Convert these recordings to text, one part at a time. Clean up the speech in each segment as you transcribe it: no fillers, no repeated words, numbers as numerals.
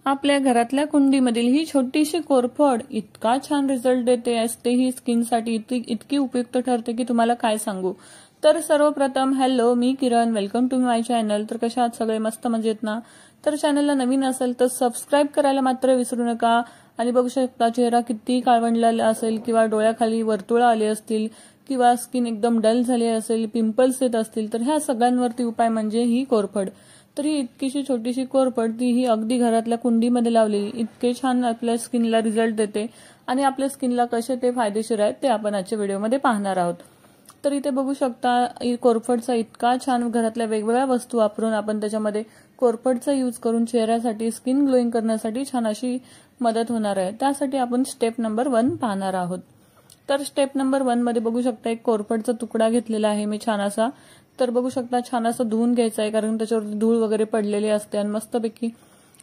आपल्या घरातल्या कुंडीमधील ही छोटीशी कोरफड इतका छान रिझल्ट देते असते, ही स्किनसाठी इतकी उपयुक्त ठरते की तुम्हाला काय सांगू। तर सर्वप्रथम हॅलो, मी Kiran, welcome to my channel. तर कशा आहात सगळे? मस्त मजेत ना? तर चॅनलला नवीन असेल तर सबस्क्राईब करायला मात्र विसरू नका। आणि बघू शकता चेहरा किती काळवंडलेला असेल किंवा डोळ्याखाली वर्तुळ आले असतील किंवा स्किन एकदम डल झाली असेल, पिंपल्स येत असतील, तर ह्या सगळ्यांवरती उपाय म्हणजे ही कोरफड। तर ही इतकीशी छोटीशी कोरफड ही अगदी घरातल्या कुंडीमध्ये लावलेली इतके छान आपल्या स्किनला रिझल्ट देते आणि आपल्या स्किनला कसे ते फायदेशीर आहेत ते आपण आजच्या व्हिडिओमध्ये पाहणार आहोत। तर इथे बघू शकता कोरफडचा इतका छान घरातल्या वेगवेगळ्या वस्तू वापरून आपण त्याच्यामध्ये कोरफडचा यूज करून चेहऱ्यासाठी स्किन ग्लोईंग करण्यासाठी छान अशी मदत होणार आहे। त्यासाठी आपण स्टेप नंबर 1 पाहणार आहोत। तर स्टेप नंबर 1 मध्ये बघू शकता एक कोरफडचा तुकडा घेतलेला आहे मी छान असा। तर बघू शकता छान असं धुवून घ्यायचं आहे, कारण त्याच्यावर धूळ वगैरे पडलेली असते आणि मस्तपैकी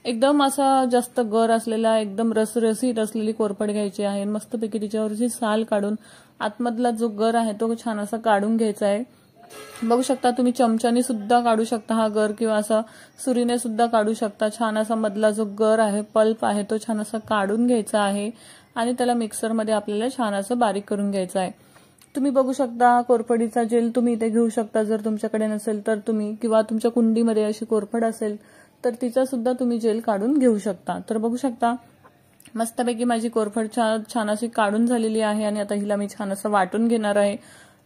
एकदम असा जास्त गर असलेला एकदम रसरशीत असलेली कोरफड घ्यायची आहे। मस्तपैकी तिच्यावरची साल काढून आतमधला जो गर आहे तो छान असा काढून घ्यायचा आहे। बघू शकता तुम्ही चमच्याने सुद्धा काढू शकता हा गर किंवा असा सुरीने सुद्धा काढू शकता। छान असा मधला जो गर आहे, पल्प आहे, तो छान असा काढून घ्यायचा आहे आणि त्याला मिक्सरमध्ये आपल्याला छान असं बारीक करून घ्यायचं आहे। तुम्ही बघू शकता कोरफडीचा जेल तुम्ही इथे घेऊ शकता, जर तुमच्याकडे नसेल तर तुम्ही, किंवा तुमच्या कुंडीमध्ये अशी कोरफड असेल तर तिचा सुद्धा तुम्ही जेल काढून घेऊ शकता। तर बघू शकता मस्तपैकी माझी कोरफड छान अशी काढून झालेली आहे आणि आता हिला मी छान असं वाटून घेणार आहे।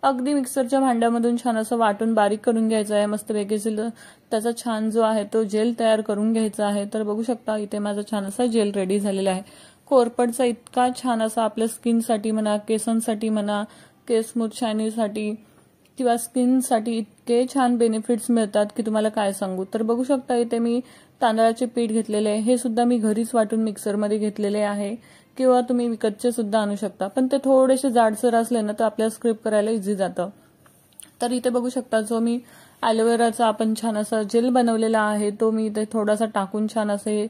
अगदी मिक्सरच्या भांड्यामधून छान असं वाटून बारीक करून घ्यायचं आहे। मस्तपैकी त्याचा छान जो आहे तो जेल तयार करून घ्यायचा आहे। तर बघू शकता इथे माझा छान असा जेल रेडी झालेला आहे। कोरफडचा इतका छान असा आपल्या स्किनसाठी म्हणा, केसांसाठी म्हणा, केस स्मूथ शायनिंगसाठी किंवा स्किनसाठी इतके छान बेनिफिट्स मिळतात की तुम्हाला काय सांगू। तर बघू शकता इथे मी तांदळाचे पीठ घेतलेले आहे, हे सुद्धा मी घरीच वाटून मिक्सरमध्ये घेतलेले आहे किंवा तुम्ही विकतचे सुद्धा आणू शकता, पण ते थोडेसे जाडसर असले ना तर आपल्याला स्क्रब करायला इझी जातं। तर इथे बघू शकता जो मी ॲलोवेराचा आपण छान असा जेल बनवलेला आहे तो मी इथे थोडासा टाकून छान असं हे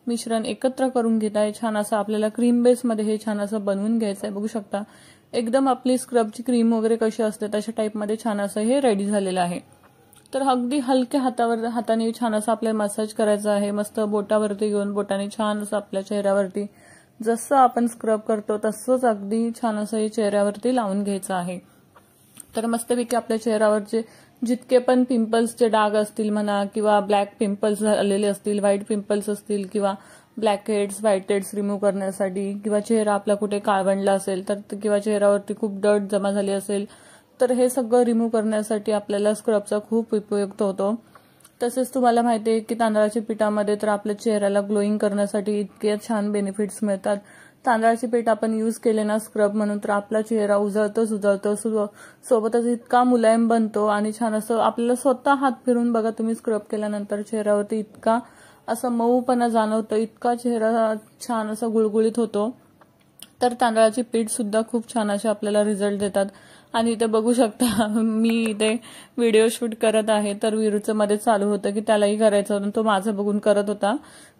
मिश्रण एकत्र करून घेत आहे। छान असं आपल्याला क्रीम बेसमध्ये हे छान असं बनवून घ्यायचं आहे। बघू शकता एकदम आपली स्क्रबची क्रीम वगैरे कशी असते तशा टाईपमध्ये छान असं हे रेडी झालेलं आहे। तर अगदी हलक्या हाताने छान असं आपल्याला मसाज करायचा आहे। मस्त बोटावरती घेऊन बोटाने छान असं आपल्या चेहऱ्यावरती जसं आपण स्क्रब करतो तसंच अगदी छान असं हे चेहऱ्यावरती लावून घ्यायचं आहे। तर मस्तपैकी आपल्या चेहऱ्यावरचे जितके पण पिंपल्सचे डाग असतील म्हणा किंवा ब्लॅक पिंपल्स झालेले असतील, व्हाईट पिंपल्स असतील किंवा black heads, white heads remove करण्यासाठी, किंवा चेहरा आपला कुठे काळवंडला असेल तर किंवा चेहऱ्यावरती खूप डर्ट जमा झाली असेल तर हे सगळं रिमूव्ह करण्यासाठी आपल्याला स्क्रबचा खूप उपयुक्त होतो। तसेच तुम्हाला माहिती आहे की तांदळाच्या पिठामध्ये तर आपल्या चेहऱ्याला ग्लोईंग करण्यासाठी इतके छान बेनिफिट्स मिळतात। तांदळाचे पीठ आपण यूज केले ना स्क्रब म्हणून तर आपला चेहरा उजळतं सोबतच इतका मुलायम बनतो आणि छान असं आपल्याला स्वतः हात फिरून बघा तुम्ही स्क्रब केल्यानंतर चेहऱ्यावरती इतका असं मऊपणा जाणवतं, इतका चेहरा छान असा गुळगुळीत होतो। तर तांदळाचे पीठ सुद्धा खूप छान असे आपल्याला रिझल्ट देतात। आणि इथे बघू शकता मी इथे व्हिडिओ शूट करत आहे तर विरूचं मध्ये चालू होतं की त्यालाही करायचं होतं, तो माझं बघून करत होता,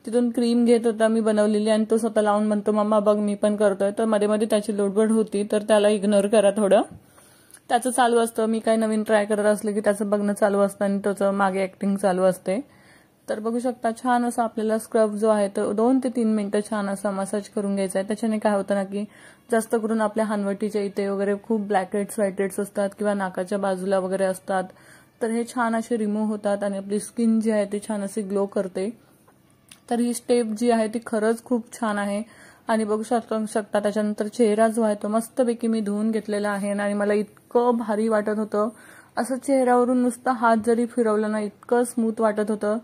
तिथून क्रीम घेत होता मी बनवलेली आणि तो स्वतः लावून म्हणतो मम्मा बघ मी पण करतोय। तर मध्ये मध्ये त्याची लोडगड होती तर त्याला इग्नोर करा थोडं, त्याचं चालू असतं, मी काही नवीन ट्राय करत असले की त्याचं बघणं चालू असतं आणि त्याचं मागे ऍक्टिंग चालू असते। तर बघू शकता छान असं आपल्याला स्क्रब जो आहे तो 2 ते 3 मिनिटं छान असा मसाज करून घ्यायचा आहे। त्याच्याने काय होतं ना की जास्त करून आपल्या हानवटीच्या इथे वगैरे खूप ब्लॅक हेड्स, व्हाईट हेड्स असतात किंवा नाकाच्या बाजूला वगैरे असतात, तर हे छान असे रिमूव्ह होतात आणि आपली स्किन जी आहे ती छान अशी ग्लो करते। तर ही स्टेप जी आहे ती खरंच खूप छान आहे। आणि बघू शकता त्याच्यानंतर चेहरा जो आहे तो मस्तपैकी मी धुवून घेतलेला आहे आणि मला इतकं भारी वाटत होतं, असं चेहऱ्यावरून नुसता हात जरी फिरवला ना इतकं स्मूथ वाटत होतं,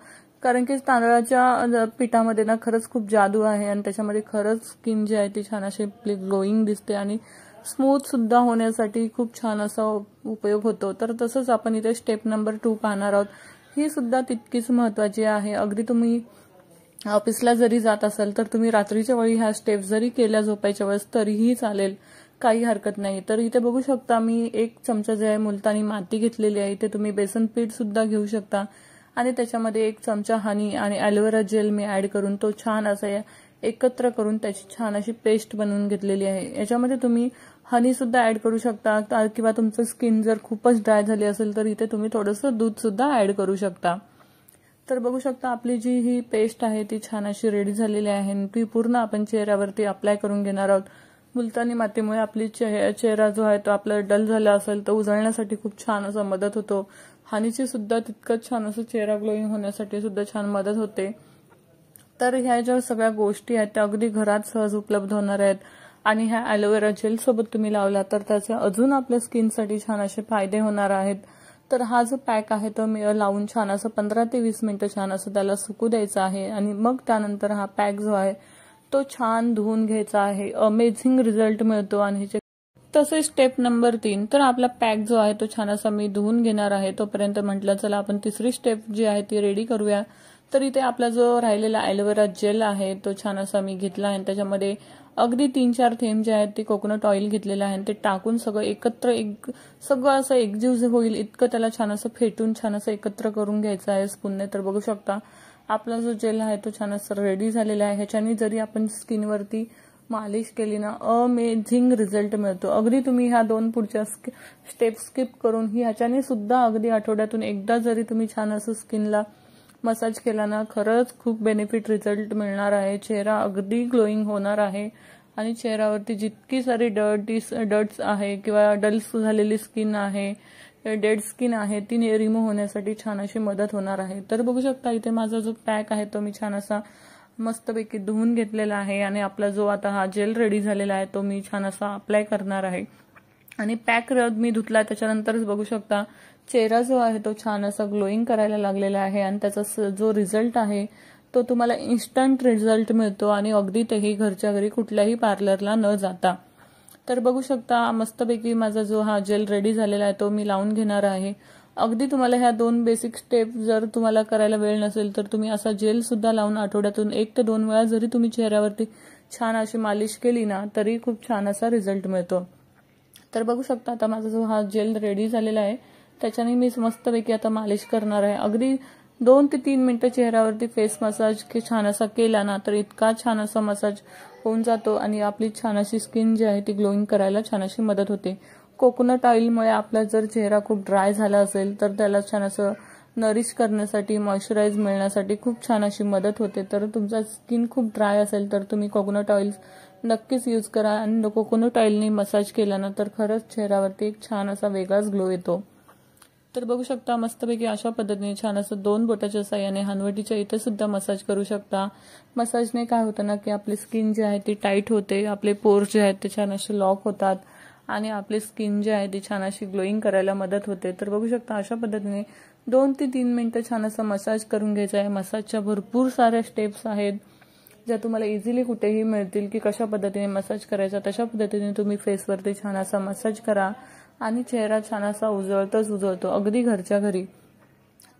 कारण की तांदळाच्या पिठामध्ये ना खरंच खूप जादू आहे आणि त्याच्यामध्ये खरंच स्किन जी आहे ती छान अशी ग्लोईंग दिसते आणि स्मूथ सुद्धा होण्यासाठी खूप छान असा उपयोग होतो। तर तसंच आपण इथे स्टेप नंबर 2 पाहणार आहोत, ही सुद्धा तितकीच महत्वाची आहे। अगदी तुम्ही ऑफिसला जरी जात असाल तर तुम्ही रात्रीच्या वेळी ह्या स्टेप जरी केल्या झोपायच्या वेळेस तरीही चालेल, काही हरकत नाही। तर इथे बघू शकता मी 1 चमचा जे आहे मुलतानी माती घेतलेली आहे, इथे तुम्ही बेसन पीठ सुद्धा घेऊ शकता आणि त्याच्यामध्ये 1 चमचा हनी आणि ॲलोवेरा जेल मी ऍड करून तो छान असा एकत्र करून त्याची छान अशी पेस्ट बनवून घेतलेली आहे। याच्यामध्ये तुम्ही हनी सुद्धा ऍड करू शकता किंवा तुमचं स्किन जर खूपच ड्राय झाली असेल तर इथे तुम्ही थोडंसं दूध सुद्धा ऍड करू शकता। तर बघू शकता आपली जी ही पेस्ट आहे ती छान अशी रेडी झालेली आहे आणि ती पूर्ण आपण चेहऱ्यावरती अप्लाय करून घेणार आहोत। मुलतानी मातीमुळे आपली चेहरा जो आहे तो आपला डल झाला असेल तर उजळण्यासाठी खूप छान असं मदत होतो। हनीची सुद्धा तितकंच छान असं चेहरा ग्लोईंग होण्यासाठी सुद्धा छान मदत होते। तर ह्या ज्या सगळ्या गोष्टी आहेत त्या अगदी घरात सहज उपलब्ध होणार आहेत आणि ह्या ॲलोवेरा जेल सोबत तुम्ही लावला तर त्याचे अजून आपल्या स्किनसाठी छान असे फायदे होणार आहेत। तर हा जो पॅक आहे तो मी लावून छान असं 15 ते 20 मिनिटं छान असं त्याला सुकू द्यायचं आहे आणि मग त्यानंतर हा पॅक जो आहे तो छान धुवून घ्यायचा आहे। अमेझिंग रिझल्ट मिळतो। आणि तसे स्टेप नंबर 3 तर आपला पॅक जो आहे तो छान असा मी धुवून घेणार आहे। तोपर्यंत म्हटलं चला आपण तिसरी स्टेप जी आहे ती रेडी करूया। तर इथे आपला जो राहिलेला ॲलोवेरा जेल आहे तो छान असा मी घेतला आहे। त्याच्यामध्ये अगदी 3-4 थेंब जे आहेत ते कोकोनट ऑइल घेतलेलं आहे आणि ते टाकून सगळं एकत्र सगळं असं एकजीव होईल इतकं त्याला छान असं फेटून छान असं एकत्र करून घ्यायचं आहे स्पूनने। तर बघू शकता आपला जो जेल आहे तो छान असं रेडी झालेला आहे। ह्याच्याने जरी आपण स्किनवरती मालिश केली ना अमेझिंग रिझल्ट मिळतो। अगदी तुम्ही ह्या 2 पुढच्या स्टेप स्किप करून ह्याच्याने सुद्धा अगदी आठवड्यातून एकदा जरी तुम्ही छान असं स्किनला मसाज केला ना खरंच खूप बेनिफिट रिझल्ट मिळणार आहे। चेहरा अगदी ग्लोईंग होणार आहे आणि चेहऱ्यावरती जितकी सारी डट्स आहे किंवा डल्स झालेली स्किन आहे डेड स्किन आहे ती रिमूव्ह होण्यासाठी छान अशी मदत होणार आहे। तर बघू शकता इथे माझा जो पॅक आहे तो मी छान असा मस्तपैकी धुवून घेतलेला आहे आणि आपला जो आता हा जेल रेडी झालेला आहे तो मी छान असा अप्लाय करणार आहे। आणि पॅक मी धुतला त्याच्यानंतरच बघू शकता चेहरा जो आहे तो छान असा ग्लोईंग करायला लागलेला आहे आणि त्याचा जो रिझल्ट आहे तो तुम्हाला इन्स्टंट रिझल्ट मिळतो आणि अगदी तेही घरच्या घरी कुठल्याही पार्लरला न जाता। तर बघू शकता मस्तपैकी माझा जो हा जेल रेडी झालेला आहे तो मी लावून घेणार आहे। अगदी तुम्हाला ह्या 2 बेसिक स्टेप जर तुम्हाला करायला वेळ नसेल तर तुम्ही असा जेल सुद्धा लावून आठवड्यातून 1 ते 2 वेळा जरी तुम्ही चेहऱ्यावरती छान अशी मालिश केली ना तरी खूप छान असा रिझल्ट मिळतो। तर बघू शकता आता माझा जो हा जेल रेडी झालेला आहे त्याच्याने मी मस्तपैकी आता मालिश करणार आहे। अगदी 2 ते 3 मिनिटं चेहऱ्यावरती फेस मसाज छान असा केला ना तर इतका छान असा मसाज होऊन जातो आणि आपली छान अशी स्किन जी आहे ती ग्लोईंग करायला छान अशी मदत होते। कोकोनट ऑइलमुळे आपला जर चेहरा खूप ड्राय झाला असेल तर त्याला छान असं नरिश करण्यासाठी मॉइश्चराइज मिळण्यासाठी खूप छान अशी मदत होते। तर तुमचा स्किन खूप ड्राय असेल तर तुम्ही कोकोनट ऑइल नक्कीच यूज करा आणि कोकोनट ऑइलने मसाज केला ना तर खरंच चेहऱ्यावरती एक छान असा वेगळाच ग्लो येतो। तर बघू शकता मस्तपैकी अशा पद्धतीने छान असं 2 बोटाच्या साहाय्याने हनवटीच्या इथे सुद्धा मसाज करू शकता। मसाजने काय होतं ना की आपली स्किन जी आहे ती टाईट होते, आपले पोर्स जे आहेत ते छान असे लॉक होतात आणि आपली स्किन जी आहे ती छान अशी ग्लोईंग करायला मदत होते। तर बघू शकता अशा पद्धतीने 2 ते 3 मिनिटं छान असं मसाज करून घ्यायचं आहे। मसाजच्या भरपूर साऱ्या स्टेप्स आहेत ज्या तुम्हाला इझिली कुठेही मिळतील की कशा पद्धतीने मसाज करायचा। तशा पद्धतीने तुम्ही फेसवरती छान असा मसाज करा आणि चेहरा छान असा उजळतो अगदी घरच्या घरी।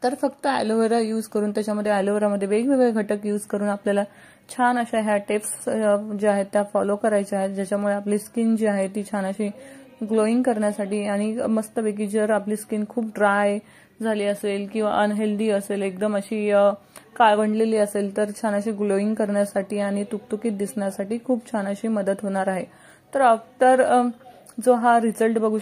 तर फक्त ॲलोवेरा यूज करून त्याच्यामध्ये ॲलोवेरामध्ये वेगवेगळे घटक यूज करून आपल्याला छान अशा ह्या टिप्स ज्या आहेत त्या फॉलो करायच्या आहेत ज्याच्यामुळे आपली स्किन जी आहे ती छान अशी ग्लोईंग करण्यासाठी आणि मस्तपैकी जर आपली स्किन खूप ड्राय झाली असेल किंवा अनहेल्दी असेल एकदम अशी काळवंडलेली असेल तर छान अशी ग्लोईंग करण्यासाठी आणि तुकतुकीत दिसण्यासाठी खूप छान अशी मदत होणार आहे। तर आफ्टर जो हा रिझल्ट बघू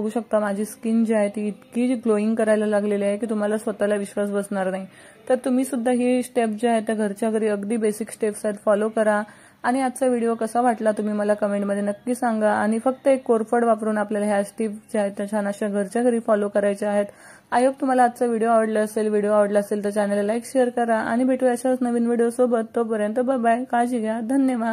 शकता माझी स्किन जी आहे ती इतकी ग्लोईंग करायला लागलेली आहे की तुम्हाला स्वतःला विश्वास बसणार नाही। तर तुम्ही सुद्धा ही स्टेप ज्या आहेत त्या घरच्या घरी अगदी बेसिक स्टेप्स आहेत फॉलो करा। आणि आजचा व्हिडिओ कसा वाटला तुम्ही मला कमेंटमध्ये नक्की सांगा। आणि फक्त एक कोरफड वापरून आपल्याला ह्या स्टेप ज्या आहेत त्या छान अशा घरच्या घरी फॉलो करायच्या आहेत। आय होप तुम्हाला आजचा व्हिडिओ आवडला असेल तर चॅनलला लाईक शेअर करा आणि भेटूया अशाच नवीन व्हिडिओ सोबत। तोपर्यंत बाय बाय, काळजी घ्या, धन्यवाद।